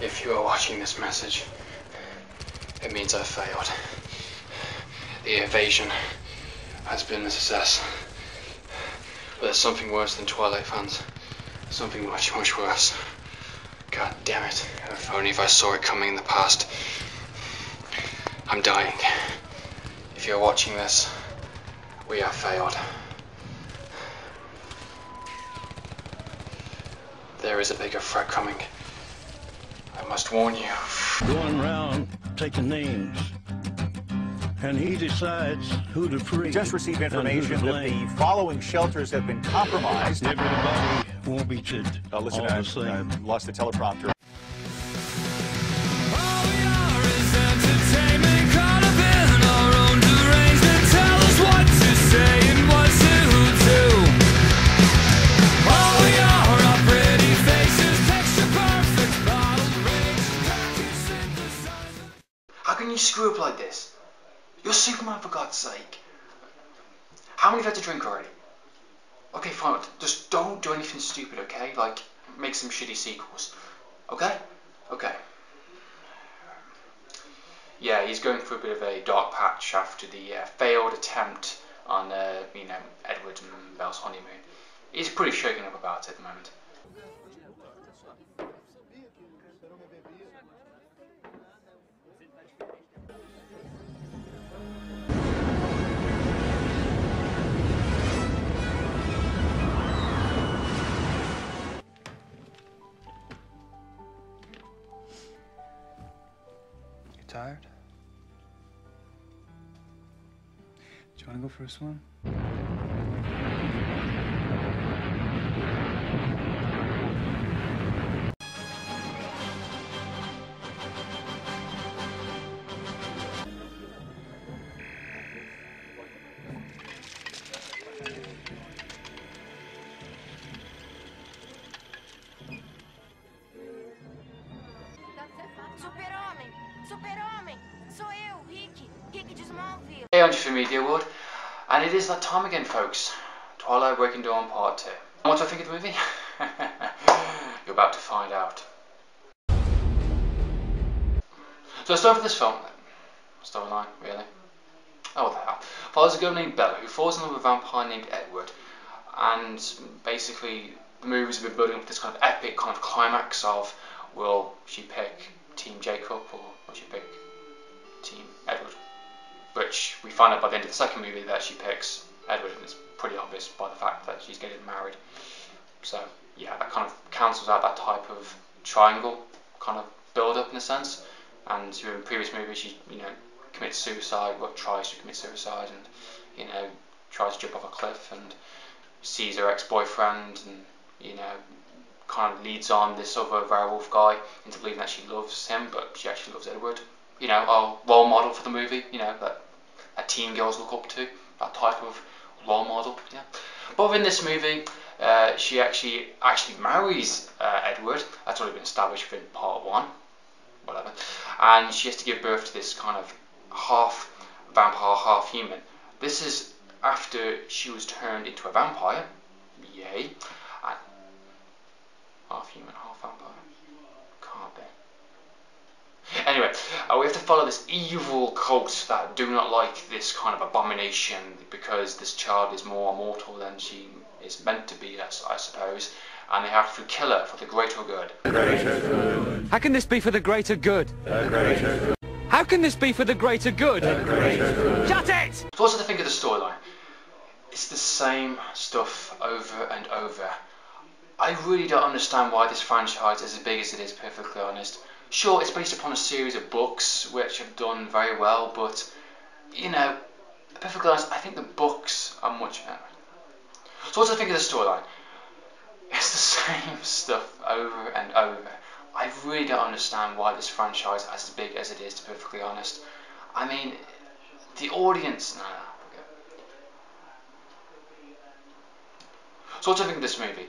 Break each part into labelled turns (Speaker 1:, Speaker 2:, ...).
Speaker 1: If you are watching this message, it means I've failed. The evasion has been a success. But there's something worse than Twilight fans. Something much, much worse. God damn it. If only if I saw it coming in the past. I'm dying. If you're watching this, we have failed. There is a bigger threat coming. I must warn you.
Speaker 2: Going round taking names, and he decides who to free.
Speaker 3: Just received information that the following shelters have been compromised.
Speaker 2: Everybody won't be treated
Speaker 3: Listen,
Speaker 2: all the same.
Speaker 3: I lost the teleprompter.
Speaker 1: How can you screw up like this? You're Superman, for God's sake. How many have you had to drink already? Okay, fine. Just don't do anything stupid, okay? Like, make some shitty sequels. Okay? Okay. Yeah, he's going through a bit of a dark patch after the failed attempt on, Edward and Belle's honeymoon. He's pretty shaken up about it at the moment. Tired? Do you want to go for a swim?
Speaker 4: Super-Homem! Sou eu, Rick de Smallville.
Speaker 1: Hey, Andrew from Media World, and it is that time again, folks. Twilight Breaking Dawn Part 2. And what do I think of the movie? You're about to find out. So let's start with this film. Storyline, really? Oh, what the hell. Follows a girl named Bella who falls in love with a vampire named Edward, and basically the movie's been building up this kind of epic kind of climax of, will she pick Team Jacob or will she pick Team Edward? Which we find out by the end of the second movie that she picks Edward, and it's pretty obvious by the fact that she's getting married. So yeah, that kind of cancels out that type of triangle kind of build up in a sense. And in previous movies she, commits suicide, well, tries to commit suicide, and tries to jump off a cliff and sees her ex-boyfriend, and kind of leads on this other werewolf guy into believing that she loves him, but she actually loves Edward. Our role model for the movie, that teen girls look up to, that type of role model, yeah. But in this movie, she actually marries Edward. That's already been established in part 1, whatever. And she has to give birth to this kind of half vampire, half human. This is after she was turned into a vampire, yay. And half human, half vampire. Can't be. Anyway, we have to follow this evil cult that do not like this kind of abomination because this child is more immortal than she is meant to be, I suppose, and they have to kill her for the greater good. The greater good.
Speaker 5: How can this be for the greater good?
Speaker 2: The greater good.
Speaker 5: How can this be for the greater good?
Speaker 2: The greater good.
Speaker 5: Shut it!
Speaker 1: So what's the thing of the storyline? It's the same stuff over and over. I really don't understand why this franchise is as big as it is, perfectly honest. Sure, it's based upon a series of books which have done very well, but, perfectly honest, I think the books are much better. So what's the thing of the storyline? It's the same stuff over and over. I really don't understand why this franchise is as big as it is, to be perfectly honest. I mean, the audience... No. So what's the thing of this movie?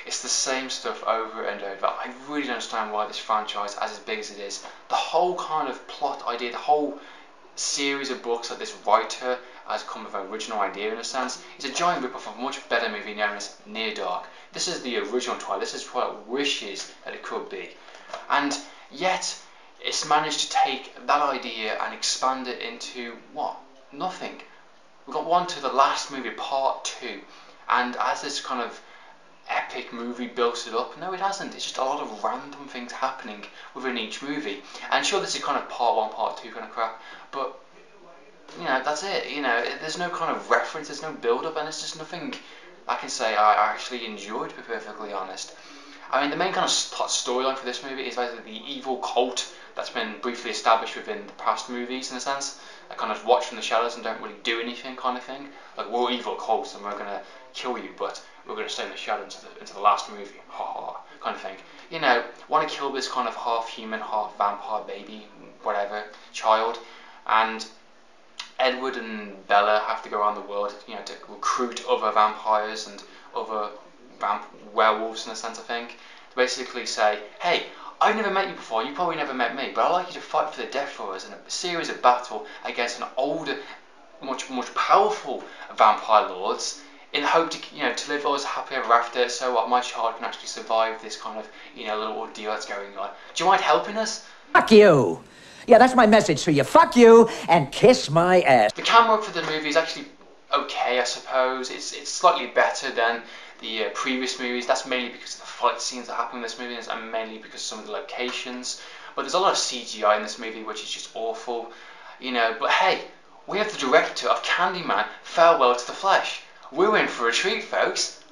Speaker 1: It's the same stuff over and over. I really don't understand why this franchise is as big as it is. The whole kind of plot idea, the whole series of books that this writer has come with an original idea in a sense, is a giant rip-off of a much better movie known as Near Dark. This is the original Twilight. This is Twilight wishes that it could be. And yet, it's managed to take that idea and expand it into what? Nothing. We've got one to the last movie, part 2. And as this kind of epic movie built it up, no it hasn't. It's just a lot of random things happening within each movie. And sure, this is kind of part 1, part 2 kind of crap, but you know, that's it. You know, there's no kind of reference, there's no build up, and it's just nothing I can say I actually enjoyed, to be perfectly honest. I mean, the main kind of storyline for this movie is basically the evil cult that's been briefly established within the past movies, in a sense. That kind of watch from the shadows and don't really do anything, kind of thing. Like, we're evil cults and we're gonna kill you, but we're gonna stay in the shadows into the last movie, ha ha, kind of thing. You know, want to kill this kind of half human, half vampire baby, whatever, child, and Edward and Bella have to go around the world, you know, to recruit other vampires and other werewolves, in a sense, I think, to basically say, hey, I've never met you before, you probably never met me, but I'd like you to fight for the death for us in a series of battle against an older, much powerful vampire lords, in the hope to, you know, to live always happy ever after, so what, my child can actually survive this kind of, you know, little ordeal that's going on. Do you mind helping us?
Speaker 6: Fuck you! Yeah, that's my message to you. Fuck you and kiss my ass.
Speaker 1: The camera work for the movie is actually okay, I suppose. It's slightly better than the previous movies. That's mainly because of the fight scenes that happen in this movie, and mainly because of some of the locations. But there's a lot of CGI in this movie, which is just awful. You know, but hey, we have the director of Candyman, Farewell to the Flesh. We're in for a treat, folks.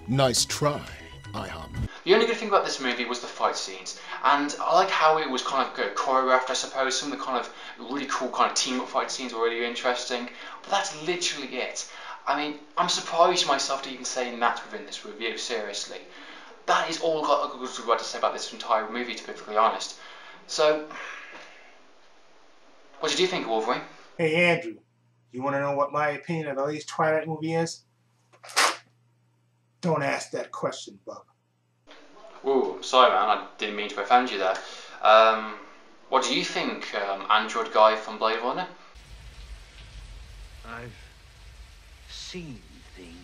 Speaker 7: Nice try, IHOP.
Speaker 1: The only good thing about this movie was the fight scenes, and I like how it was kind of choreographed, I suppose. Some of the kind of really cool kind of team-up fight scenes were really interesting, but that's literally it. I mean, I'm surprised myself to even say that within this review, seriously. That is all I've got to say about this entire movie, to be perfectly honest. So, what did you think, Wolverine?
Speaker 8: Hey Andrew, you want to know what my opinion of the latest Twilight movie is? Don't ask that question, bub.
Speaker 1: Ooh, sorry man, I didn't mean to offend you there. What do you think, Android guy from Blade Runner?
Speaker 2: I've seen things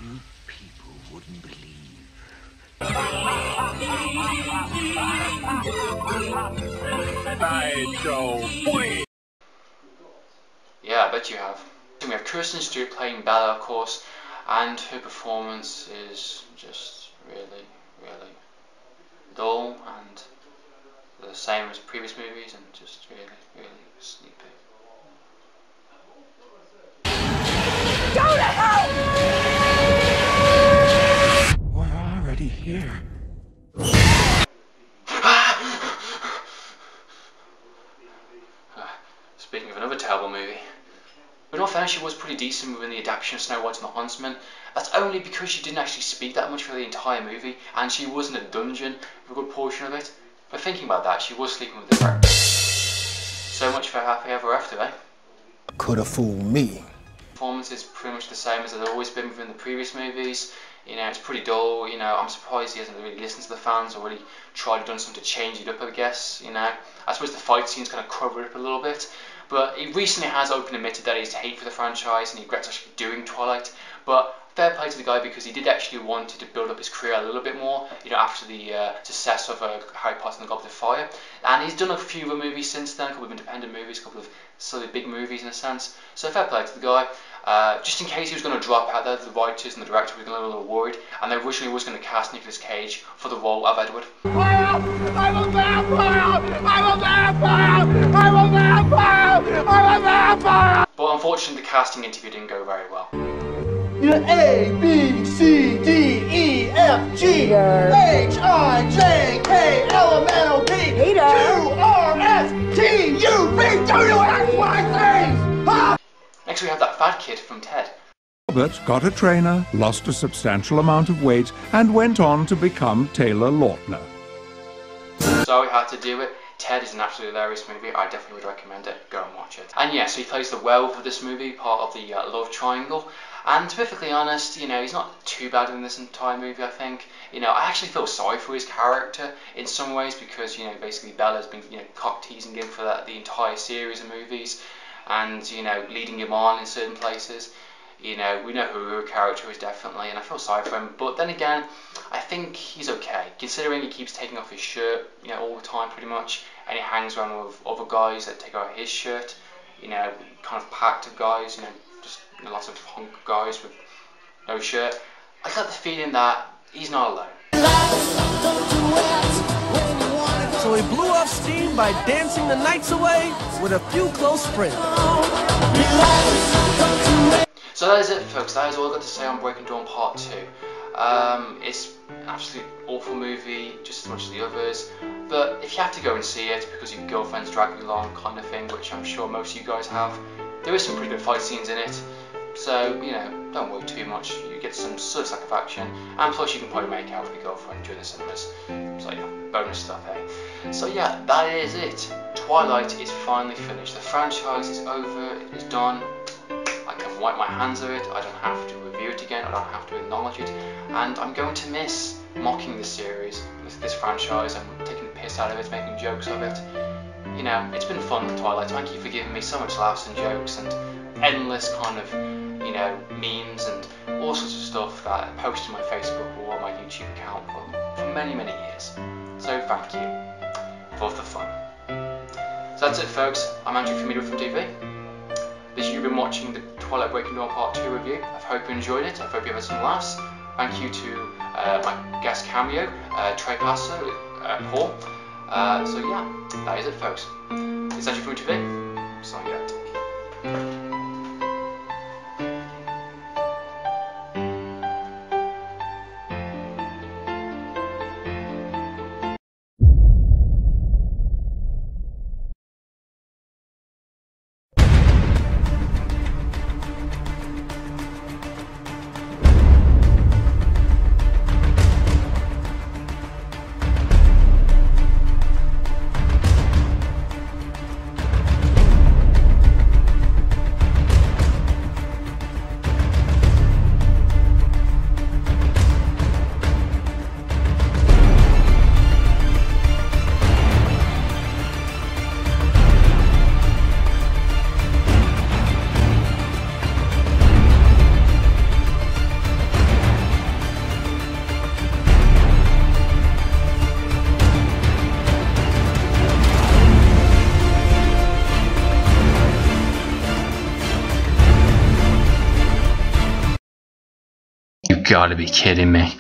Speaker 2: you people wouldn't believe.
Speaker 1: Yeah, I bet you have. We have Kirsten Stewart playing Bella, of course, and her performance is just really dull and the same as previous movies, and just really sleepy.
Speaker 2: We're already here.
Speaker 1: Speaking of another terrible movie. But in all fairness, she was pretty decent within the adaptation of Snow White and the Huntsman. That's only because she didn't actually speak that much for the entire movie, and she was in a dungeon for a good portion of it. But thinking about that, she was sleeping with the character. So much for Happy Ever After, eh?
Speaker 7: Coulda fooled me.
Speaker 1: Performance is pretty much the same as it's always been within the previous movies. You know, it's pretty dull. You know, I'm surprised he hasn't really listened to the fans or really tried to do something to change it up, I guess. You know, I suppose the fight scenes kind of cover it up a little bit. But he recently has openly admitted that he's hate for the franchise and he regrets actually doing Twilight. But fair play to the guy, because he did actually want to build up his career a little bit more, you know, after the success of Harry Potter and the Goblet of Fire. And he's done a few other movies since then, a couple of independent movies, a couple of silly big movies in a sense. So fair play to the guy. Just in case he was going to drop out there, the writers and the director were getting a little worried, and they originally was going to cast Nicolas Cage for the role of Edward.
Speaker 9: I'm a vampire! I'm a vampire! I'm a vampire! I'm a vampire!
Speaker 1: But unfortunately, the casting interview didn't go very well.
Speaker 9: You're A, B, C, D, E, F, G, H, I, J, K, L, M, N, O, P, Q, R, S, T, U, V, W, X, Y, Z!
Speaker 1: Next we have that fat kid from Ted.
Speaker 10: Robert got a trainer, lost a substantial amount of weight, and went on to become Taylor Lautner.
Speaker 1: Sorry, had to do it. Ted is an absolutely hilarious movie. I definitely would recommend it. Go and watch it. And yeah, so he plays the werewolf of this movie, part of the love triangle. And to be perfectly honest, you know, he's not too bad in this entire movie, I think. You know, I actually feel sorry for his character in some ways, because, you know, basically Bella's been, you know, cock-teasing him for the entire series of movies, and, you know, leading him on in certain places. You know, we know who her character is definitely, and I feel sorry for him. But then again, I think he's okay, considering he keeps taking off his shirt, you know, all the time pretty much, and he hangs around with other guys that take off his shirt, you know, kind of packed of guys, you know, just lots of hunk guys with no shirt. I got the feeling that he's not alone.
Speaker 11: So he blew off steam by dancing the nights away with a few close friends.
Speaker 1: So that is it, folks. That is all I've got to say on Breaking Dawn Part 2. It's an absolutely awful movie, just as much as the others. But if you have to go and see it because your girlfriend's dragging you along, kind of thing, which I'm sure most of you guys have, there is some pretty good fight scenes in it. So, you know, don't worry too much. You get some sort of satisfaction, and plus you can probably make out with your girlfriend during the cinemas. So yeah, bonus stuff, eh? So yeah, that is it. Twilight is finally finished. The franchise is over. It is done. I can wipe my hands of it. I don't have to review it again. I don't have to acknowledge it. And I'm going to miss mocking this series, this franchise, and taking the piss out of it, making jokes of it. You know, it's been fun with Twilight. Thank you for giving me so much laughs and jokes and endless kind of, you know, memes and all sorts of stuff that I posted on my Facebook or on my YouTube account for many, many years. So thank you for the fun. So that's it, folks. I'm Andrew from Media from TV. You've been watching the Twilight Breaking Dawn Part 2 review. I hope you enjoyed it. I hope you had some laughs. Thank you to my guest cameo, Trey Passo, Paul. So yeah, that is it, folks. It's Andrew from TV. Signing out. You gotta be kidding me.